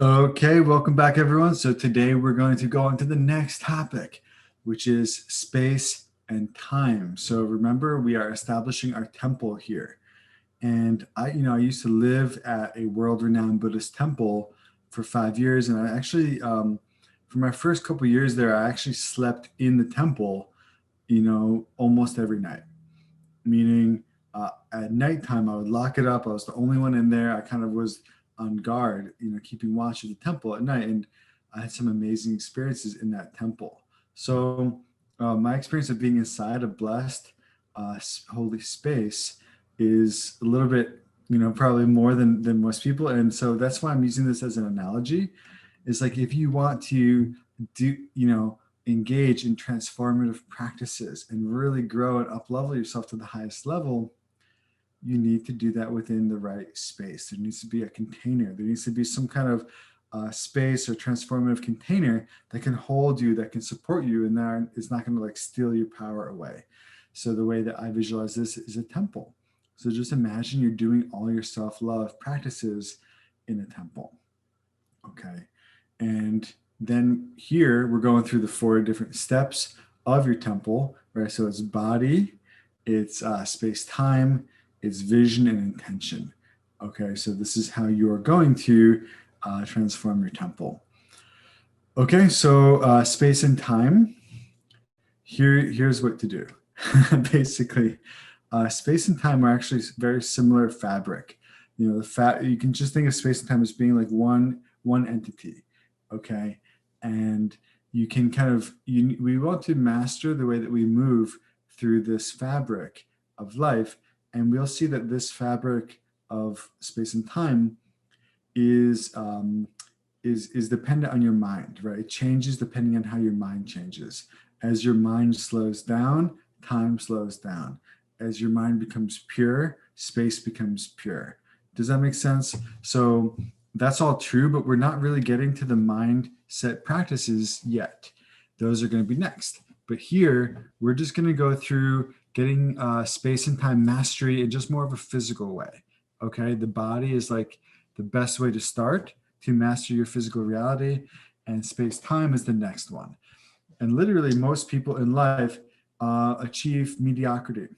Okay, welcome back, everyone. So today we're going to go on to the next topic, which is space and time. So remember, we are establishing our temple here. And I used to live at a world-renowned Buddhist temple for 5 years, and I actually, for my first couple years there, I actually slept in the temple, almost every night. Meaning, at nighttime I would lock it up. I was the only one in there. I kind of was on guard, keeping watch of the temple at night, and I had some amazing experiences in that temple. So, my experience of being inside a blessed, holy space is a little bit, probably more than most people, and so that's why I'm using this as an analogy. Is like if you want to do, engage in transformative practices and really grow and up level yourself to the highest level, you need to do that within the right space. There needs to be a container. There needs to be some kind of space or transformative container that can hold you, that can support you, and that is not going to like steal your power away. So the way that I visualize this is a temple. So just imagine you're doing all your self-love practices in a temple. Okay. And then here we're going through the four different steps of your temple, right? So it's body, it's space time, it's vision, and intention. Okay. So this is how you are going to transform your temple. Okay. So space and time. Here's what to do. Basically, space and time are actually very similar fabric. You can just think of space and time as being like one entity. Okay. And you can kind of we want to master the way that we move through this fabric of life, and we'll see that this fabric of space and time is is dependent on your mind, right? It changes depending on how your mind changes. As your mind slows down, time slows down. As your mind becomes pure, space becomes pure. Does that make sense? So that's all true, but we're not really getting to the mindset practices yet. Those are going to be next. But here, we're just going to go through getting space and time mastery in just more of a physical way. Okay. The body is like the best way to start to master your physical reality, and space time is the next one. And literally, most people in life achieve mediocrity.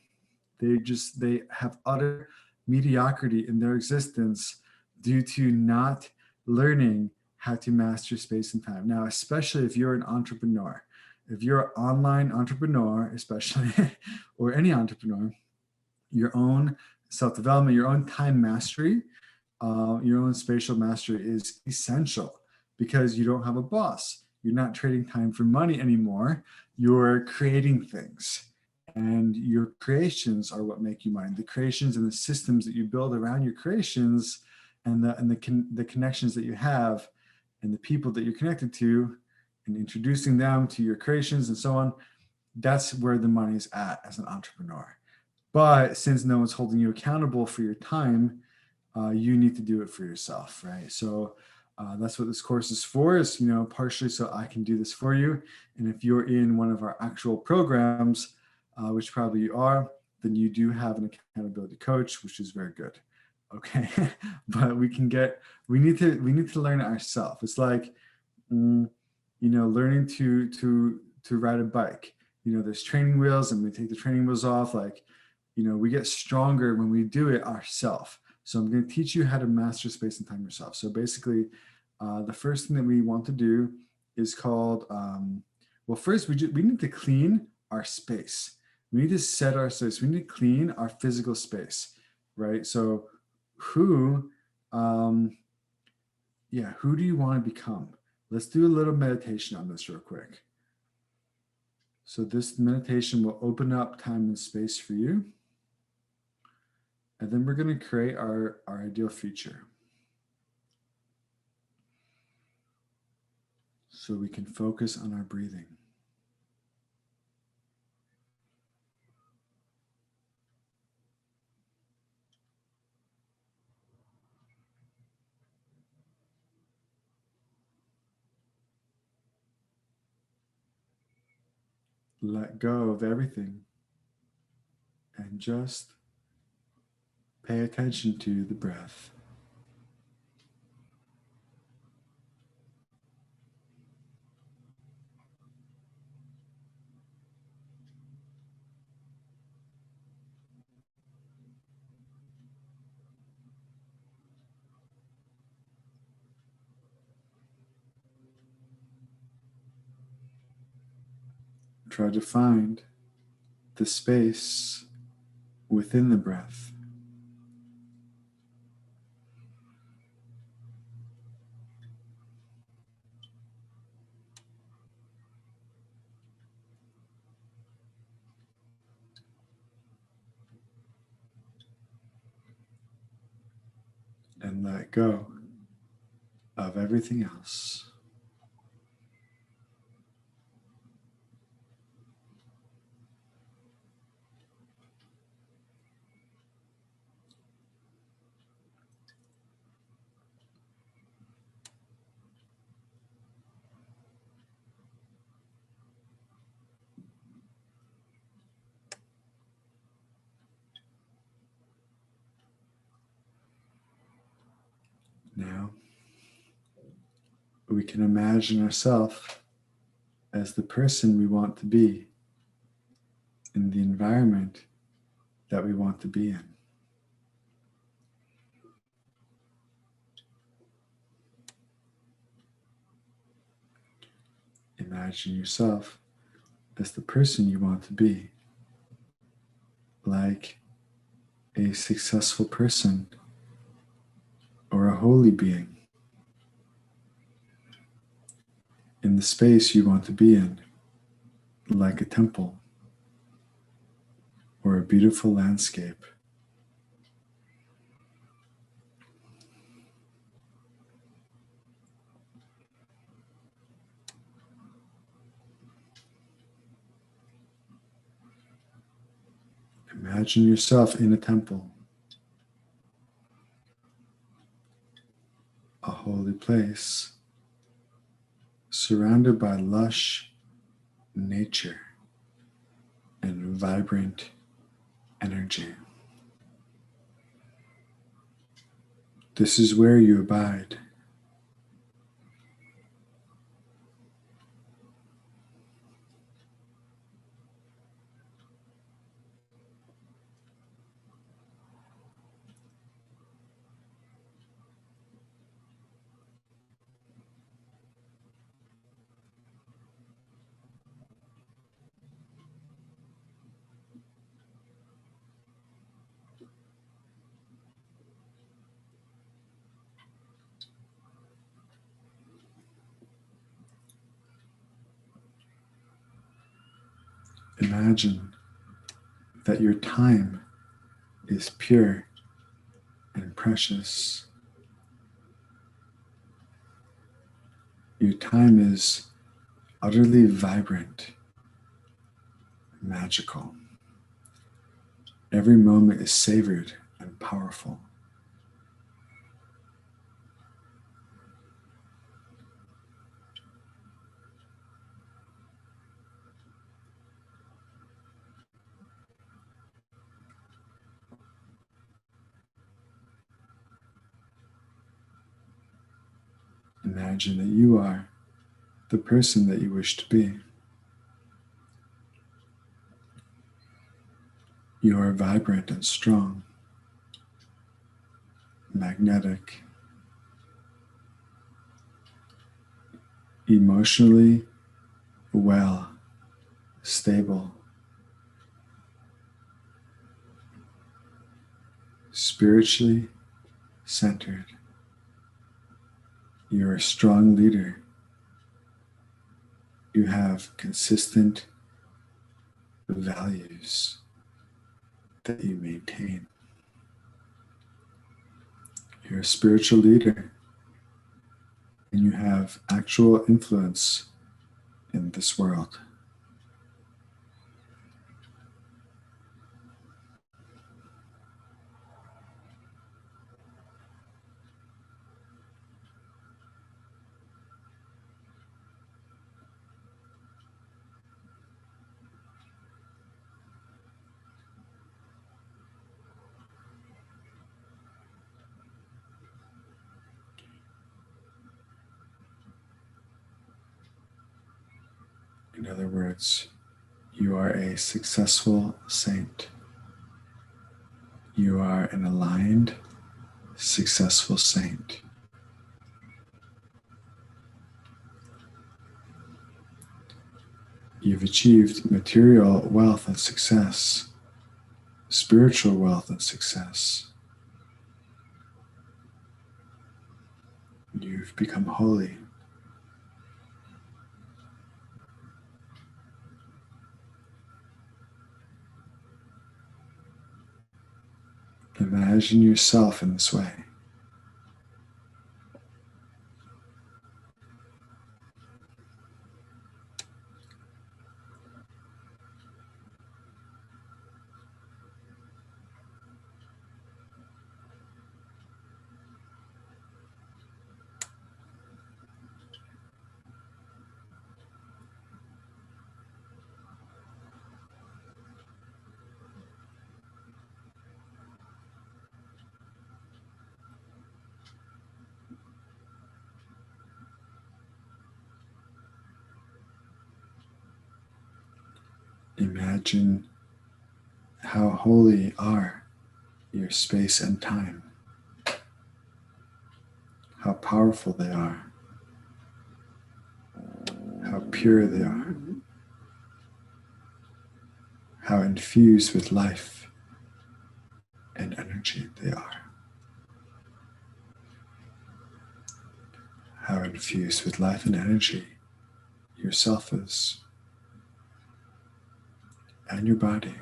They have utter mediocrity in their existence due to not learning how to master space and time. Now, especially if you're an entrepreneur, if you're an online entrepreneur, especially, or any entrepreneur, your own self-development, your own time mastery, your own spatial mastery is essential because you don't have a boss. You're not trading time for money anymore. You're creating things, and your creations are what make you money. The creations and the systems that you build around your creations, and the connections that you have, and the people that you're connected to, and introducing them to your creations and so on. That's where the money is at as an entrepreneur. But since no one's holding you accountable for your time, you need to do it for yourself, right? So that's what this course is for, is, partially so I can do this for you. And if you're in one of our actual programs, which probably you are, then you do have an accountability coach, which is very good. Okay. But we need to learn it ourselves. It's like, learning to ride a bike. There's training wheels, and we take the training wheels off. Like, we get stronger when we do it ourselves. So I'm going to teach you how to master space and time yourself. So basically, the first thing that we want to do is called, well, first we need to clean our space. We need to set our space. We need to clean our physical space, right? So who do you want to become? Let's do a little meditation on this real quick. So this meditation will open up time and space for you. And then we're going to create our ideal future. So we can focus on our breathing. Let go of everything and just pay attention to the breath. try to find the space within the breath. And let go of everything else. Now, we can imagine ourselves as the person we want to be in the environment that we want to be in. Imagine yourself as the person you want to be, like a successful person or a holy being, in the space you want to be in, like a temple or a beautiful landscape. Imagine yourself in a temple, a holy place, surrounded by lush nature and vibrant energy. This is where you abide. Imagine that your time is pure and precious. Your time is utterly vibrant, magical. Every moment is savored and powerful. Imagine that you are the person that you wish to be. You are vibrant and strong, magnetic, emotionally well, stable, spiritually centered. You're a strong leader. You have consistent values that you maintain. You're a spiritual leader, and you have actual influence in this world. In other words, you are a successful saint. You are an aligned, successful saint. You've achieved material wealth and success, spiritual wealth and success. You've become holy. Imagine yourself in this way. Imagine how holy are your space and time, how powerful they are, how pure they are, how infused with life and energy they are, how infused with life and energy yourself is, and your body.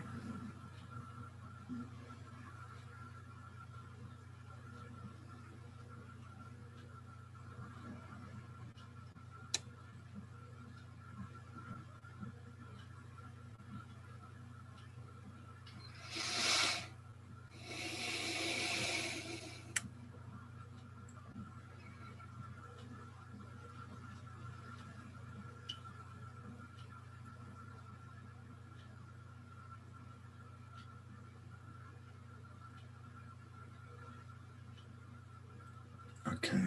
Okay.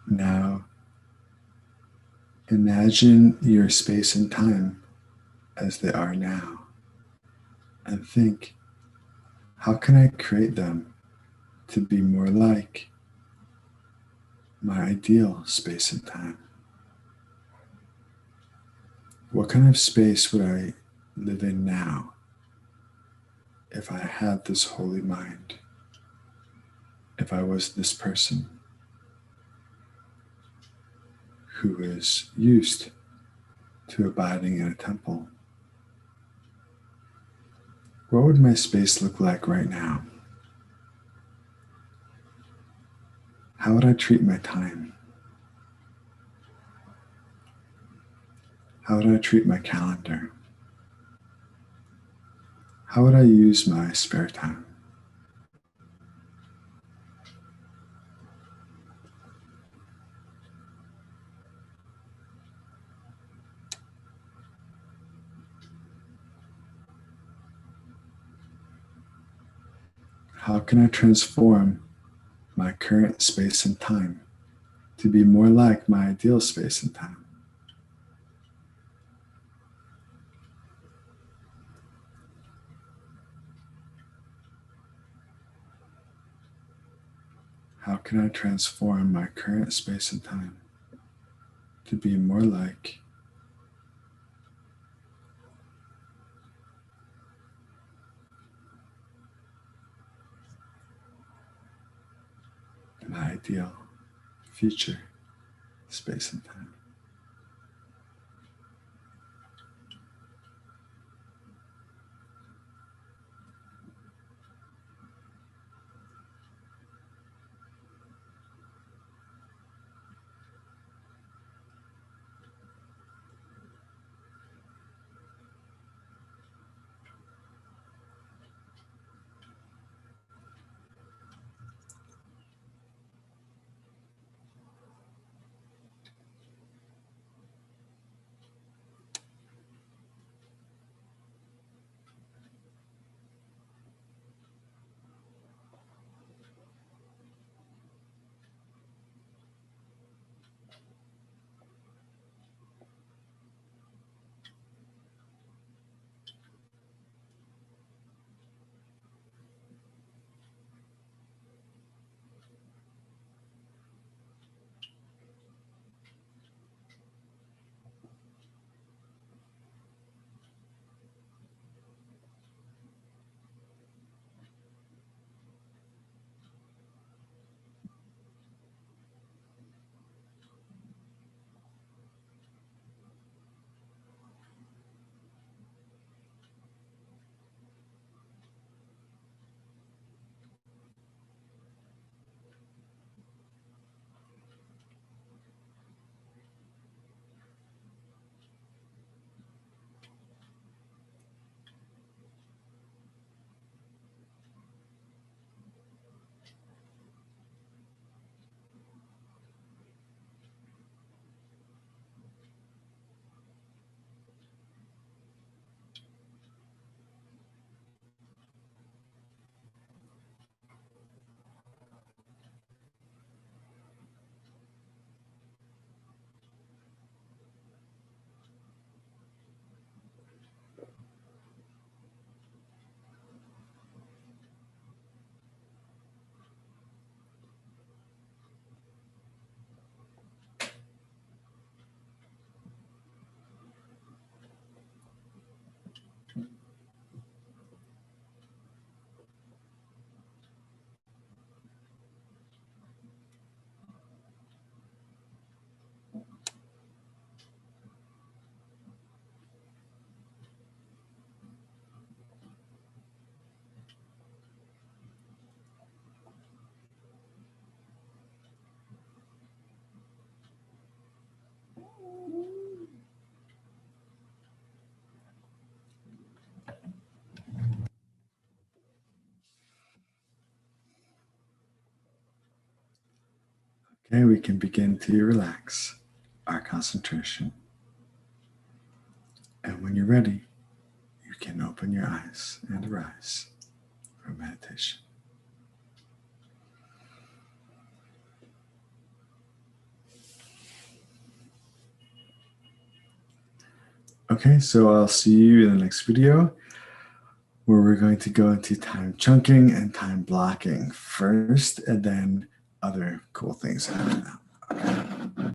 Now, imagine your space and time as they are now, and think, how can I create them to be more like my ideal space and time? What kind of space would I live in now if I had this holy mind? If I was this person who is used to abiding in a temple? What would my space look like right now? How would I treat my time? How would I treat my calendar? How would I use my spare time? How can I transform my current space and time to be more like my ideal space and time? How can I transform my current space and time to be more like my ideal future space and time? Okay, we can begin to relax our concentration. And when you're ready, you can open your eyes and arise for meditation. Okay, so I'll see you in the next video where we're going to go into time chunking and time blocking first, and then other cool things after that. Okay.